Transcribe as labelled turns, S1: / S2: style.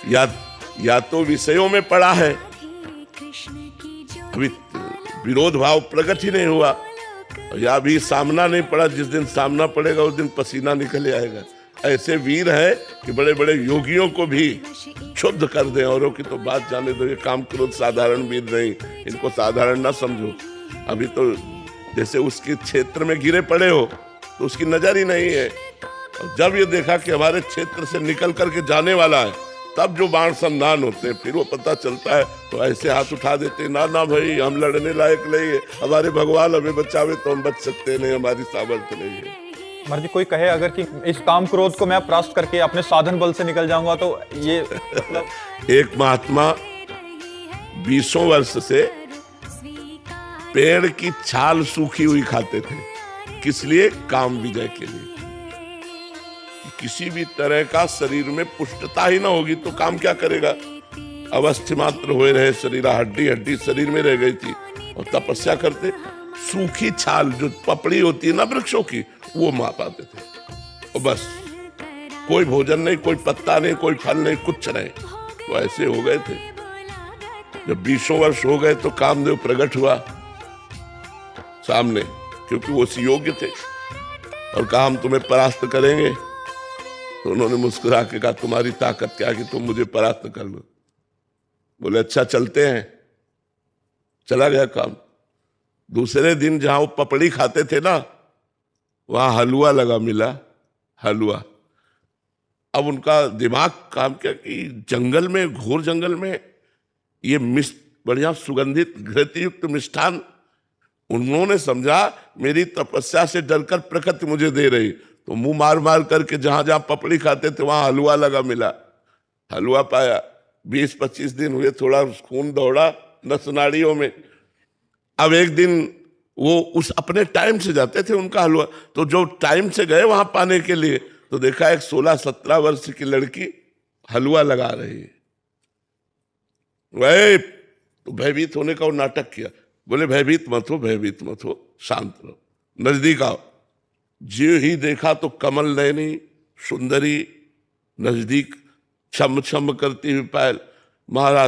S1: या या तो विषयों में पड़ा है, अभी विरोध भाव प्रकट ही नहीं हुआ, या अभी सामना नहीं पड़ा। जिस दिन सामना पड़ेगा उस दिन पसीना निकल आएगा। ऐसे वीर है कि बड़े बड़े योगियों को भी क्षुब्ध कर दे। औरों की तो बात जाने दो, ये काम क्रोध साधारण वीर नहीं, इनको साधारण ना समझो। अभी तो जैसे उसके क्षेत्र में गिरे पड़े हो तो उसकी नजर ही नहीं है। और जब ये देखा कि हमारे क्षेत्र से निकल करके जाने वाला है, तब जो बाण संधान होते हैं, फिर वो पता चलता है तो ऐसे हाथ उठा देते, ना ना भाई हम लड़ने लायक नहीं है, हमारे भगवान हमें बचावे तो हम बच सकते नहीं, हमारी सामर्थ्य नहीं है।
S2: महाराज जी, कोई कहे अगर कि इस काम क्रोध को मैं परास्त करके अपने साधन बल से निकल जाऊंगा तो ये मतलब
S1: एक महात्मा 20 वर्ष से पेड़ की छाल सूखी हुई खाते थे। किस लिए? काम विजय के लिए। किसी भी तरह का शरीर में पुष्टता ही ना होगी तो काम क्या करेगा? अवस्थि मात्र हुए रहे शरीर, हड्डी हड्डी शरीर में रह गई थी, और तपस्या करते। सूखी छाल जो पपड़ी होती है ना वृक्षों की, वो मार पाते थे, और बस कोई भोजन नहीं, कोई पत्ता नहीं, कोई फल नहीं, कुछ नहीं। तो ऐसे हो गए थे। जब 20 वर्ष हो गए तो कामदेव प्रकट हुआ सामने, क्योंकि वो उसी योग्य थे, और कहा हम तुम्हें परास्त करेंगे। तो उन्होंने मुस्कुरा के कहा तुम्हारी ताकत क्या कि तुम मुझे परास्त कर लो। बोले अच्छा चलते हैं। चला गया काम। दूसरे दिन जहां वो पपड़ी खाते थे ना, वहां हलवा लगा मिला, हलवा। अब उनका दिमाग काम किया कि जंगल में, घोर जंगल में ये बढ़िया सुगंधित घृतयुक्त मिष्ठान, उन्होंने समझा मेरी तपस्या से डरकर प्रकृति मुझे दे रही। तो मुंह मार मार करके जहां जहां पपड़ी खाते थे वहां हलवा लगा मिला, हलवा पाया। 20-25 दिन हुए, थोड़ा खून दौड़ा नस नाड़ियों में। अब एक दिन वो उस अपने टाइम से जाते थे उनका हलवा, तो जो टाइम से गए वहां पाने के लिए, तो देखा एक 16-17 वर्ष की लड़की हलवा लगा रही है। वही तो भयभीत होने का वो नाटक किया। बोले भयभीत मत हो, भयभीत मत हो, शांत रहो, नजदीक आओ। जो ही देखा तो कमल नयनी सुंदरी नजदीक छम छम करती हुई पायल। महाराज